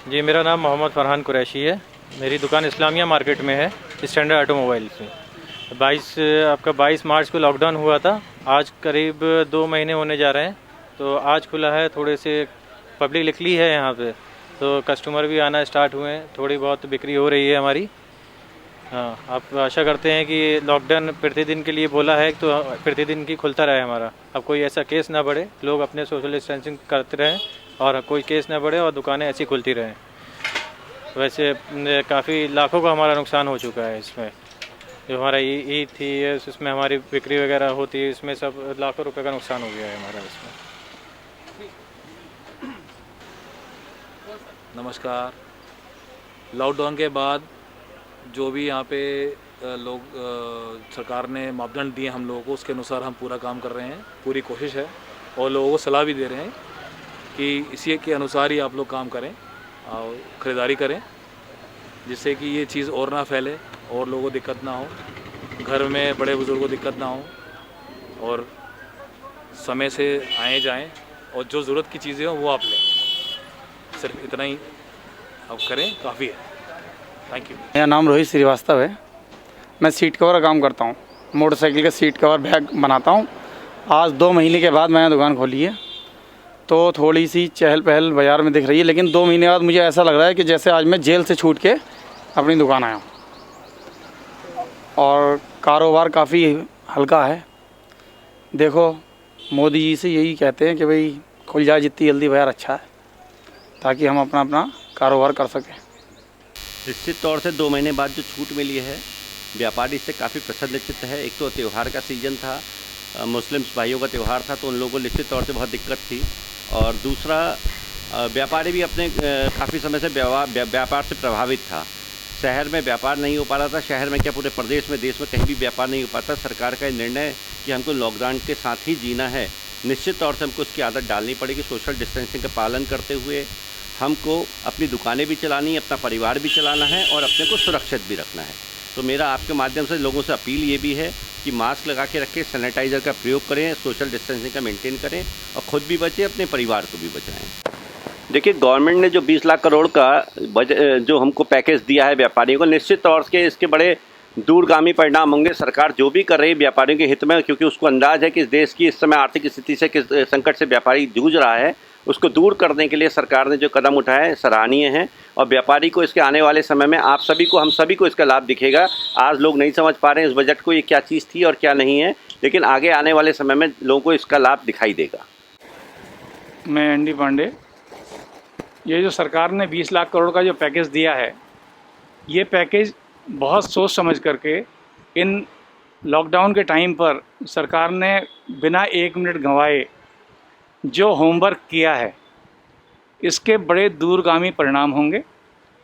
जी, मेरा नाम मोहम्मद फरहान कुरैशी है। मेरी दुकान इस्लामिया मार्केट में है, स्टैंडर्ड ऑटोमोबाइल्स में। 22 मार्च को लॉकडाउन हुआ था। आज करीब 2 महीने होने जा रहे हैं। तो आज खुला है, थोड़े से पब्लिक निकली है यहाँ पे, तो कस्टमर भी आना स्टार्ट हुए हैं, थोड़ी बहुत बिक्री हो रही है हमारी। हाँ, आप आशा करते हैं कि लॉकडाउन प्रतिदिन के लिए बोला है, तो प्रतिदिन की खुलता रहे हमारा। अब कोई ऐसा केस ना बढ़े, लोग अपने सोशल डिस्टेंसिंग करते रहें और कोई केस ना बढ़े और दुकानें ऐसी खुलती रहें। वैसे काफ़ी लाखों का हमारा नुकसान हो चुका है इसमें। जो हमारा ईद थी, इसमें हमारी बिक्री वगैरह होती है, इसमें सब लाखों रुपए का नुकसान हो गया है हमारा इसमें। नमस्कार। लॉकडाउन के बाद जो भी यहाँ पे लोग सरकार ने मापदंड दिए हम लोगों को, उसके अनुसार हम पूरा काम कर रहे हैं। पूरी कोशिश है और लोगों को सलाह भी दे रहे हैं कि इसी के अनुसार ही आप लोग काम करें और ख़रीदारी करें, जिससे कि ये चीज़ और ना फैले और लोगों को दिक्कत ना हो, घर में बड़े बुजुर्गों को दिक्कत ना हो, और समय से आए जाएं और जो ज़रूरत की चीज़ें हों वो आप लें। सिर्फ इतना ही आप करें, काफ़ी है। Thank you. मेरा नाम रोहित श्रीवास्तव है। मैं सीट कवर का काम करता हूँ। मोटरसाइकिल का सीट कवर बैग बनाता हूँ। आज 2 महीने के बाद मैंने दुकान खोली है, तो थोड़ी सी चहल पहल बाज़ार में दिख रही है, लेकिन 2 महीने बाद मुझे ऐसा लग रहा है कि जैसे आज मैं जेल से छूट के अपनी दुकान आया हूँ। और कारोबार काफ़ी हल्का है। देखो, मोदी जी से यही कहते हैं कि भाई खुल जाए जितनी जल्दी बाज़ार अच्छा है, ताकि हम अपना कारोबार कर सकें। निश्चित तौर से 2 महीने बाद जो छूट मिली है, व्यापारी इससे काफ़ी प्रसन्नचित्त है। एक तो त्यौहार का सीज़न था, मुस्लिम्स भाइयों का त्यौहार था, तो उन लोगों को निश्चित तौर से बहुत दिक्कत थी। और दूसरा, व्यापारी भी अपने काफ़ी समय से व्यापार से प्रभावित था। शहर में व्यापार नहीं हो पा रहा था। शहर में क्या, पूरे प्रदेश में, देश में कहीं भी व्यापार नहीं हो पाता। सरकार का निर्णय कि हमको लॉकडाउन के साथ ही जीना है, निश्चित तौर से हमको उसकी आदत डालनी पड़ेगी। सोशल डिस्टेंसिंग का पालन करते हुए हमको अपनी दुकानें भी चलानी है, अपना परिवार भी चलाना है और अपने को सुरक्षित भी रखना है। तो मेरा आपके माध्यम से लोगों से अपील ये भी है कि मास्क लगा के रखें, सैनिटाइज़र का प्रयोग करें, सोशल डिस्टेंसिंग का मेंटेन करें और ख़ुद भी बचें, अपने परिवार को भी बचाएं। देखिए, गवर्नमेंट ने जो 20 लाख करोड़ का जो हमको पैकेज दिया है व्यापारियों को, निश्चित तौर से इसके बड़े दूरगामी परिणाम होंगे। सरकार जो भी कर रही है व्यापारियों के हित में, क्योंकि उसको अंदाज़ है कि इस देश की इस समय आर्थिक स्थिति से, किस संकट से व्यापारी जूझ रहा है, उसको दूर करने के लिए सरकार ने जो कदम उठाए सराहनीय हैं। और व्यापारी को इसके आने वाले समय में हम सभी को इसका लाभ दिखेगा। आज लोग नहीं समझ पा रहे हैं इस बजट को, ये क्या चीज़ थी और क्या नहीं है, लेकिन आगे आने वाले समय में लोगों को इसका लाभ दिखाई देगा। मैं एनडी पांडे। ये जो सरकार ने 20 लाख करोड़ का जो पैकेज दिया है, ये पैकेज बहुत सोच समझ करके इन लॉकडाउन के टाइम पर सरकार ने बिना 1 मिनट गंवाए जो होमवर्क किया है, इसके बड़े दूरगामी परिणाम होंगे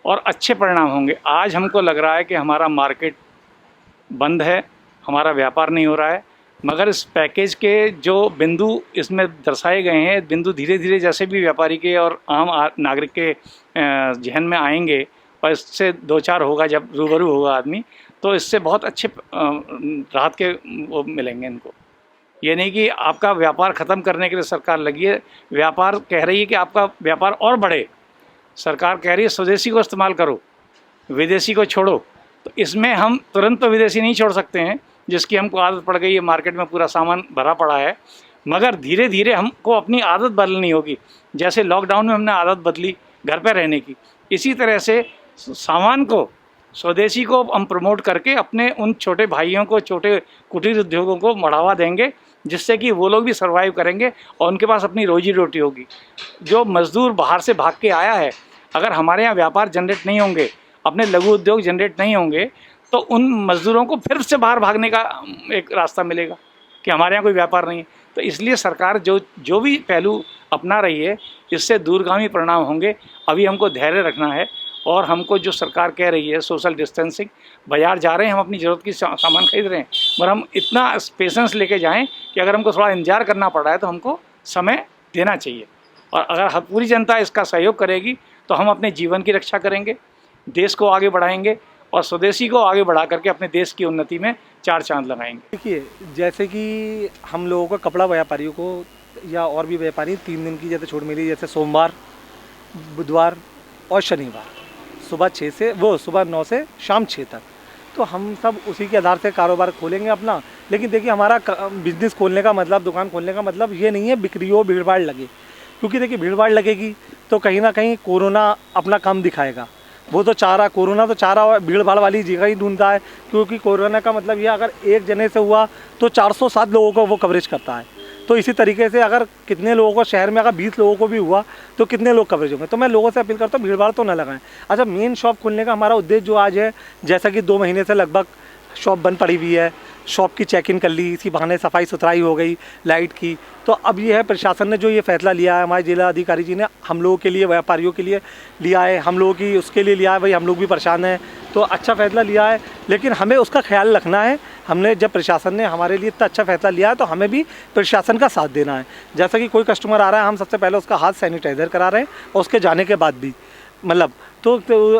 और अच्छे परिणाम होंगे। आज हमको लग रहा है कि हमारा मार्केट बंद है, हमारा व्यापार नहीं हो रहा है, मगर इस पैकेज के जो बिंदु इसमें दर्शाए गए हैं, बिंदु धीरे धीरे जैसे भी व्यापारी के और आम नागरिक के जहन में आएंगे और इससे 2-4 होगा, जब रूबरू होगा आदमी, तो इससे बहुत अच्छे राहत के वो मिलेंगे इनको। ये नहीं कि आपका व्यापार ख़त्म करने के लिए सरकार लगी है। व्यापार कह रही है कि आपका व्यापार और बढ़े। सरकार कह रही है स्वदेशी को इस्तेमाल करो, विदेशी को छोड़ो। तो इसमें हम तुरंत तो विदेशी नहीं छोड़ सकते हैं, जिसकी हमको आदत पड़ गई है, मार्केट में पूरा सामान भरा पड़ा है। मगर धीरे धीरे हमको अपनी आदत बदलनी होगी। जैसे लॉकडाउन में हमने आदत बदली घर पर रहने की, इसी तरह से सामान को, स्वदेशी को हम प्रमोट करके अपने उन छोटे भाइयों को, छोटे कुटीर उद्योगों को बढ़ावा देंगे, जिससे कि वो लोग भी सर्वाइव करेंगे और उनके पास अपनी रोजी रोटी होगी। जो मज़दूर बाहर से भाग के आया है, अगर हमारे यहाँ व्यापार जनरेट नहीं होंगे, अपने लघु उद्योग जनरेट नहीं होंगे, तो उन मज़दूरों को फिर से बाहर भागने का एक रास्ता मिलेगा कि हमारे यहाँ कोई व्यापार नहीं है। तो इसलिए सरकार जो भी पहलू अपना रही है, इससे दूरगामी परिणाम होंगे। अभी हमको धैर्य रखना है और हमको जो सरकार कह रही है सोशल डिस्टेंसिंग, बाज़ार जा रहे हैं, हम अपनी ज़रूरत की सामान खरीद रहे हैं, मगर हम इतना पेशेंस लेके जाएं कि अगर हमको थोड़ा इंतजार करना पड़ रहा है तो हमको समय देना चाहिए। और अगर पूरी जनता इसका सहयोग करेगी तो हम अपने जीवन की रक्षा करेंगे, देश को आगे बढ़ाएंगे और स्वदेशी को आगे बढ़ा करके अपने देश की उन्नति में 4 चांद लगाएंगे। देखिए, जैसे कि हम लोगों को कपड़ा व्यापारियों को या और भी व्यापारी 3 दिन की जैसे छूट मिली, जैसे सोमवार, बुधवार, और शनिवार सुबह 6 से वो सुबह 9 से शाम 6 तक। तो हम सब उसी के आधार से कारोबार खोलेंगे अपना। लेकिन देखिए हमारा बिज़नेस खोलने का मतलब, दुकान खोलने का मतलब ये नहीं है बिक्री हो, भीड़ भाड़ लगे, क्योंकि देखिए भीड़ भाड़ लगेगी तो कहीं ना कहीं कोरोना अपना काम दिखाएगा। वो तो चाह रहा, कोरोना तो चाह रहा भीड़ भाड़ वाली जगह ही ढूंढता है, क्योंकि कोरोना का मतलब ये अगर एक जने से हुआ तो 407 लोगों को वो कवरेज करता है। तो इसी तरीके से अगर कितने लोगों को शहर में अगर 20 लोगों को भी हुआ तो कितने लोग कवरेज होंगे। तो मैं लोगों से अपील करता हूँ भीड़ भाड़ तो ना लगाएं। अच्छा, मेन शॉप खोलने का हमारा उद्देश्य जो आज है, जैसा कि 2 महीने से लगभग शॉप बंद पड़ी हुई है, शॉप की चेक इन कर ली, इसी बहाने सफाई सुथराई हो गई, लाइट की। तो अब ये है प्रशासन ने जो ये फैसला लिया है, हमारे जिला अधिकारी जी ने हम लोगों के लिए, व्यापारियों के लिए लिया है, हम लोगों की उसके लिए लिया है। भाई हम लोग भी परेशान हैं, तो अच्छा फैसला लिया है, लेकिन हमें उसका ख्याल रखना है। हमने जब प्रशासन ने हमारे लिए इतना अच्छा फैसला लिया है तो हमें भी प्रशासन का साथ देना है। जैसा कि कोई कस्टमर आ रहा है, हम सबसे पहले उसका हाथ सैनिटाइज़र करा रहे हैं, और उसके जाने के बाद भी मतलब तो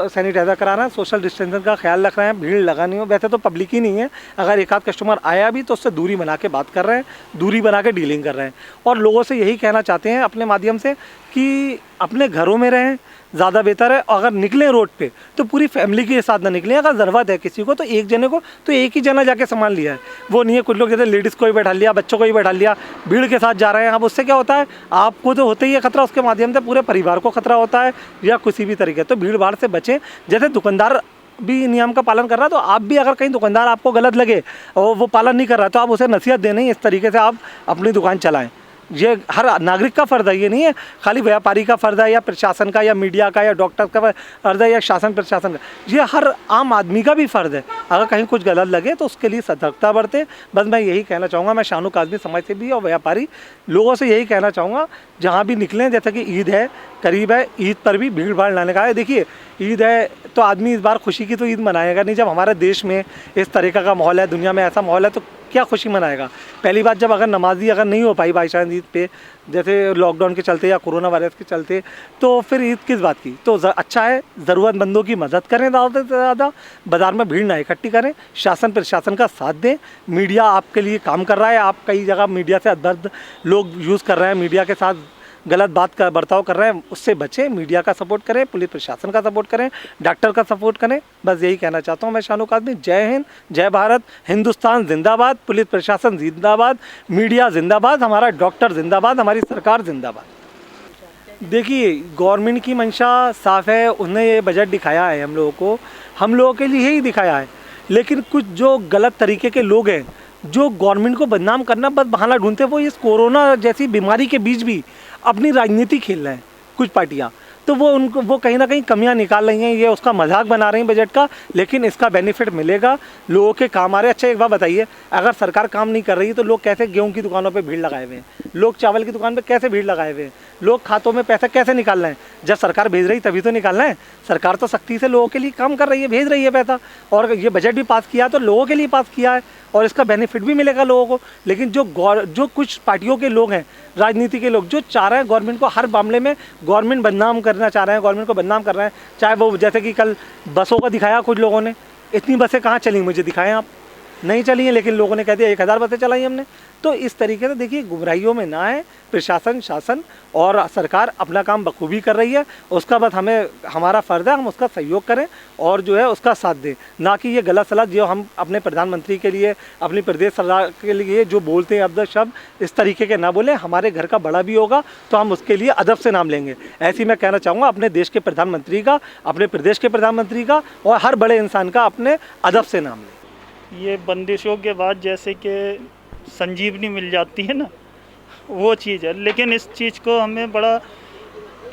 सैनिटाइज़र करा रहे हैं, सोशल डिस्टेंसिंग का ख्याल रख रहे हैं, भीड़ लगानी हो। वैसे तो पब्लिक ही नहीं है, अगर एक आध कस्टमर आया भी तो उससे दूरी बना के बात कर रहे हैं, दूरी बना के डीलिंग कर रहे हैं। और लोगों से यही कहना चाहते हैं अपने माध्यम से कि अपने घरों में रहें, ज़्यादा बेहतर है। अगर निकलें रोड पे तो पूरी फैमिली के साथ ना निकलें। अगर ज़रूरत है किसी को तो एक जने को तो एक ही जना जाके सामान लिया है, वो नहीं है कुछ लोग जैसे लेडीज़ को ही बैठा लिया, बच्चों को ही बैठा लिया, भीड़ के साथ जा रहे हैं। अब उससे क्या होता है, आपको तो होता ही है खतरा, उसके माध्यम से पूरे परिवार को खतरा होता है या किसी भी तरीके। तो भीड़ भाड़ से बचें। जैसे दुकानदार भी नियम का पालन कर रहा है, तो आप भी अगर कहीं दुकानदार आपको गलत लगे और वो पालन नहीं कर रहा तो आप उसे नसीहत दें, नहीं इस तरीके से आप अपनी दुकान चलाएं। ये हर नागरिक का फ़र्ज़ है, ये नहीं है खाली व्यापारी का फ़र्ज़ है या प्रशासन का या मीडिया का या डॉक्टर का फ़र्ज़ है या शासन प्रशासन का, ये हर आम आदमी का भी फ़र्ज़ है। अगर कहीं कुछ गलत लगे तो उसके लिए सतर्कता बरते। बस मैं यही कहना चाहूँगा, मैं शानू काज़मी समाज से भी और व्यापारी लोगों से यही कहना चाहूँगा, जहाँ भी निकलें, जैसे कि ईद है करीब है, ईद पर भी भीड़ भाड़ लाने का है। देखिए ईद है तो आदमी इस बार खुशी की तो ईद मनाएगा नहीं। जब हमारे देश में इस तरीक़े का माहौल है, दुनिया में ऐसा माहौल है, तो क्या खुशी मनाएगा। पहली बात, जब अगर नमाजी अगर नहीं हो पाई बाईचांस ईद पे, जैसे लॉकडाउन के चलते या कोरोना वायरस के चलते, तो फिर ईद किस बात की। तो अच्छा है, ज़रूरतमंदों की मदद करें, ज़्यादा से ज़्यादा बाज़ार में भीड़ ना इकट्ठी करें, शासन प्रशासन का साथ दें। मीडिया आपके लिए काम कर रहा है, आप कई जगह मीडिया से अदर्द लोग यूज़ कर रहे हैं, मीडिया के साथ गलत बात का बर्ताव कर रहे हैं, उससे बचें। मीडिया का सपोर्ट करें, पुलिस प्रशासन का सपोर्ट करें, डॉक्टर का सपोर्ट करें। बस यही कहना चाहता हूँ मैं शानू काज़मी। जय हिंद, जय भारत, हिंदुस्तान जिंदाबाद, पुलिस प्रशासन जिंदाबाद, मीडिया जिंदाबाद, हमारा डॉक्टर जिंदाबाद, हमारी सरकार जिंदाबाद। देखिए गवर्नमेंट की मंशा साफ़ है, उसने ये बजट दिखाया है हम लोगों को, हम लोगों के लिए ही दिखाया है। लेकिन कुछ जो गलत तरीके के लोग हैं, जो गवर्नमेंट को बदनाम करना बस बहाना ढूंढते हैं, वो इस कोरोना जैसी बीमारी के बीच भी अपनी राजनीति खेल रहे हैं कुछ पार्टियां। तो वो कहीं ना कहीं कमियां निकाल रही हैं, ये उसका मजाक बना रही हैं बजट का, लेकिन इसका बेनिफिट मिलेगा, लोगों के काम आ रहे हैं। अच्छा एक बात बताइए, अगर सरकार काम नहीं कर रही तो लोग कैसे गेहूं की दुकानों पे भीड़ लगाए हुए हैं, लोग चावल की दुकान पे कैसे भीड़ लगाए हुए हैं, लोग खातों में पैसा कैसे निकाल रहे हैं। जब सरकार भेज रही तभी तो निकाल रहे हैं। सरकार तो सख्ती से लोगों के लिए काम कर रही है, भेज रही है पैसा, और ये बजट भी पास किया तो लोगों के लिए पास किया है, और इसका बेनिफिट भी मिलेगा लोगों को। लेकिन जो कुछ पार्टियों के लोग हैं, राजनीति के लोग, जो चाह रहे हैं गवर्नमेंट को हर मामले में गवर्नमेंट बदनाम करना चाह रहे हैं, गवर्नमेंट को बदनाम कर रहे हैं। चाहे वो जैसे कि कल बसों का दिखाया कुछ लोगों ने, इतनी बसें कहाँ चली मुझे दिखाएं आप, नहीं चली हैं, लेकिन लोगों ने कह दिया 1000 बसें चलाई हमने। तो इस तरीके से देखिए गुमराहियों में ना है, प्रशासन, शासन और सरकार अपना काम बखूबी कर रही है। उसका बस हमारा फ़र्ज़ है हम उसका सहयोग करें और जो है उसका साथ दें, ना कि ये गलत सलाह जो हम अपने प्रधानमंत्री के लिए, अपनी प्रदेश सरकार के लिए जो बोलते हैं अब्द शब्द, इस तरीके के ना बोलें। हमारे घर का बड़ा भी होगा तो हम उसके लिए अदब से नाम लेंगे। ऐसी मैं कहना चाहूँगा अपने देश के प्रधानमंत्री का, अपने प्रदेश के प्रधानमंत्री का, और हर बड़े इंसान का अपने अदब से नाम लें। ये बंदिशों के बाद जैसे कि संजीवनी मिल जाती है ना, वो चीज़ है। लेकिन इस चीज़ को हमें बड़ा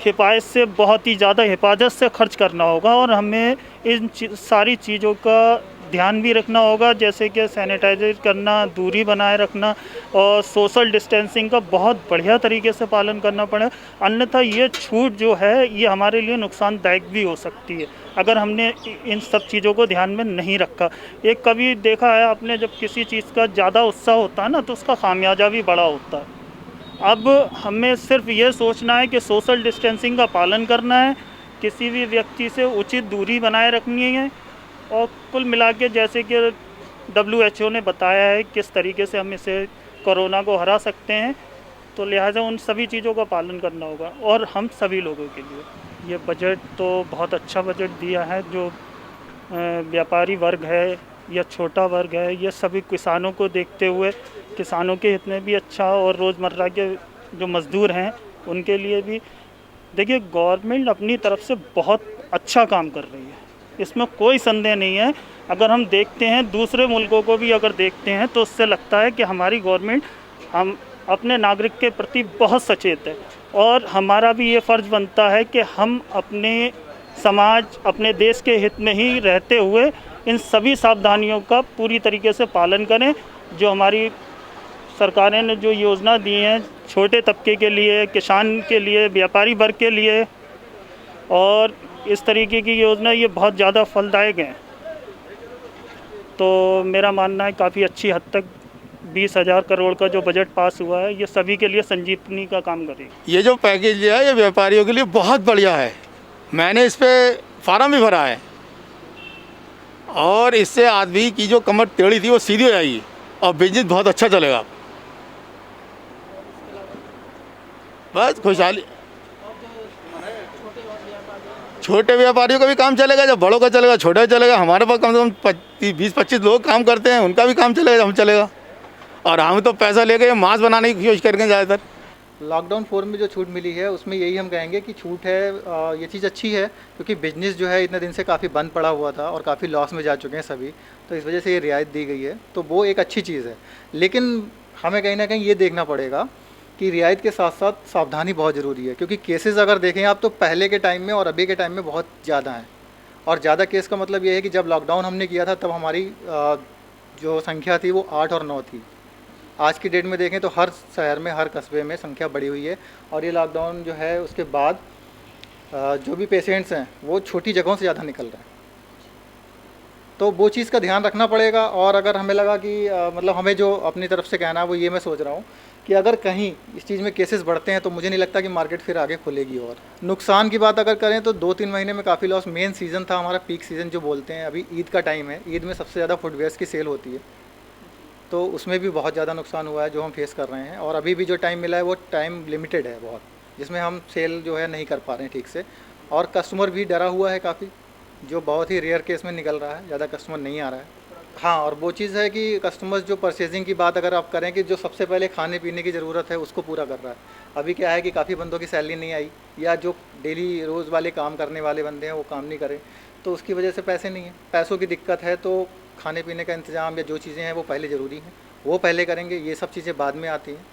हिफाजत से, बहुत ही ज़्यादा हिफाजत से खर्च करना होगा, और हमें इन सारी चीज़ों का ध्यान भी रखना होगा, जैसे कि सैनिटाइजर करना, दूरी बनाए रखना और सोशल डिस्टेंसिंग का बहुत बढ़िया तरीके से पालन करना पड़े। अन्यथा ये छूट जो है ये हमारे लिए नुकसानदायक भी हो सकती है अगर हमने इन सब चीज़ों को ध्यान में नहीं रखा। एक कभी देखा है आपने, जब किसी चीज़ का ज़्यादा उत्साह होता है ना तो उसका खामियाजा भी बड़ा होता है। अब हमें सिर्फ ये सोचना है कि सोशल डिस्टेंसिंग का पालन करना है, किसी भी व्यक्ति से उचित दूरी बनाए रखनी है, और कुल मिला के जैसे कि WHO ने बताया है किस तरीके से हम इसे कोरोना को हरा सकते हैं, तो लिहाजा उन सभी चीज़ों का पालन करना होगा, और हम सभी लोगों के लिए ये बजट तो बहुत अच्छा बजट दिया है। जो व्यापारी वर्ग है या छोटा वर्ग है, ये सभी किसानों को देखते हुए किसानों के हित में भी अच्छा, और रोज़मर्रा के जो मज़दूर हैं उनके लिए भी। देखिए, गवर्नमेंट अपनी तरफ से बहुत अच्छा काम कर रही है, इसमें कोई संदेह नहीं है। अगर हम देखते हैं दूसरे मुल्कों को भी अगर देखते हैं तो उससे लगता है कि हमारी गवर्नमेंट हम अपने नागरिक के प्रति बहुत सचेत है, और हमारा भी ये फ़र्ज़ बनता है कि हम अपने समाज, अपने देश के हित में ही रहते हुए इन सभी सावधानियों का पूरी तरीके से पालन करें। जो हमारी सरकारें ने जो योजना दी हैं छोटे तबके के लिए, किसान के लिए, व्यापारी वर्ग के लिए, और इस तरीके की योजना ये बहुत ज़्यादा फलदायक हैं। तो मेरा मानना है काफ़ी अच्छी हद तक 20,000 करोड़ का जो बजट पास हुआ है ये सभी के लिए संजीवनी का काम करेगी। ये जो पैकेज है ये व्यापारियों के लिए बहुत बढ़िया है। मैंने इस पे फार्म भी भरा है, और इससे आदमी की जो कमर टेढ़ी थी वो सीधी हो जाएगी, और बिजनेस बहुत अच्छा चलेगा। बस खुशहाली, छोटे व्यापारियों का भी काम चलेगा, जब बड़ों का चलेगा छोटा चलेगा। हमारे पास कम से कम 20-25 लोग काम करते हैं, उनका भी काम चलेगा, हम चलेगा। और हम तो पैसा लेके मास्क बनाने की कोशिश करेंगे ज़्यादातर। लॉकडाउन 4 में जो छूट मिली है उसमें यही हम कहेंगे कि छूट है, ये चीज़ अच्छी है, क्योंकि बिजनेस जो है इतने दिन से काफ़ी बंद पड़ा हुआ था और काफ़ी लॉस में जा चुके हैं सभी, तो इस वजह से ये रियायत दी गई है, तो वो एक अच्छी चीज़ है। लेकिन हमें कहीं ना कहीं ये देखना पड़ेगा कि रियायत के साथ साथ सावधानी बहुत ज़रूरी है, क्योंकि केसेस अगर देखें आप तो पहले के टाइम में और अभी के टाइम में बहुत ज़्यादा हैं। और ज़्यादा केस का मतलब ये है कि जब लॉकडाउन हमने किया था तब हमारी जो संख्या थी वो 8 और 9 थी। आज की डेट में देखें तो हर शहर में, हर कस्बे में संख्या बढ़ी हुई है, और ये लॉकडाउन जो है उसके बाद जो भी पेशेंट्स हैं वो छोटी जगहों से ज़्यादा निकल रहे हैं, तो वो चीज़ का ध्यान रखना पड़ेगा। और अगर हमें लगा कि मतलब हमें जो अपनी तरफ से कहना है वो ये मैं सोच रहा हूँ कि अगर कहीं इस चीज़ में केसेस बढ़ते हैं तो मुझे नहीं लगता कि मार्केट फिर आगे खुलेगी। और नुकसान की बात अगर करें तो 2-3 महीने में काफ़ी लॉस। मेन सीज़न था हमारा, पीक सीज़न जो बोलते हैं, अभी ईद का टाइम है, ईद में सबसे ज़्यादा फुटवेयर्स की सेल होती है, तो उसमें भी बहुत ज़्यादा नुकसान हुआ है जो हम फेस कर रहे हैं। और अभी भी जो टाइम मिला है वो टाइम लिमिटेड है बहुत, जिसमें हम सेल जो है नहीं कर पा रहे हैं ठीक से, और कस्टमर भी डरा हुआ है काफ़ी, जो बहुत ही रेयर केस में निकल रहा है, ज़्यादा कस्टमर नहीं आ रहा है। हाँ, और वो चीज़ है कि कस्टमर्स जो परचेजिंग की बात अगर आप करें कि जो सबसे पहले खाने पीने की ज़रूरत है उसको पूरा कर रहा है। अभी क्या है कि काफ़ी बंदों की सैलरी नहीं आई, या जो डेली रोज़ वाले काम करने वाले बंदे हैं वो काम नहीं करें, तो उसकी वजह से पैसे नहीं है, पैसों की दिक्कत है। तो खाने पीने का इंतज़ाम या जो चीज़ें हैं वो पहले ज़रूरी हैं, वो पहले करेंगे, ये सब चीज़ें बाद में आती हैं।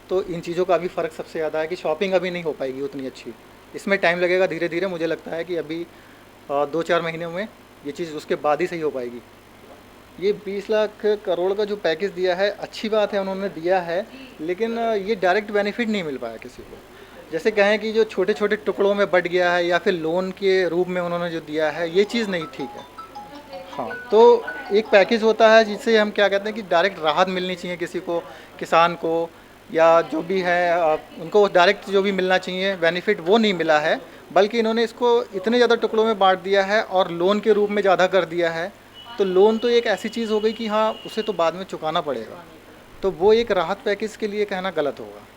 तो इन चीज़ों का अभी फ़र्क सबसे ज़्यादा है कि शॉपिंग अभी नहीं हो पाएगी उतनी अच्छी, इसमें टाइम लगेगा धीरे धीरे। मुझे लगता है कि अभी 2-4 महीने में ये चीज़ उसके बाद ही सही हो पाएगी। ये 20 लाख करोड़ का जो पैकेज दिया है अच्छी बात है, उन्होंने दिया है, लेकिन ये डायरेक्ट बेनिफिट नहीं मिल पाया किसी को। जैसे कहें कि जो छोटे छोटे टुकड़ों में बट गया है, या फिर लोन के रूप में उन्होंने जो दिया है, ये चीज़ नहीं ठीक है। हाँ, तो एक पैकेज होता है जिससे हम क्या कहते हैं कि डायरेक्ट राहत मिलनी चाहिए किसी को, किसान को या जो भी है उनको डायरेक्ट जो भी मिलना चाहिए बेनिफिट, वो नहीं मिला है, बल्कि इन्होंने इसको इतने ज़्यादा टुकड़ों में बांट दिया है और लोन के रूप में ज़्यादा कर दिया है। तो लोन तो एक ऐसी चीज़ हो गई कि हाँ, उसे तो बाद में चुकाना पड़ेगा, तो वो एक राहत पैकेज के लिए कहना गलत होगा।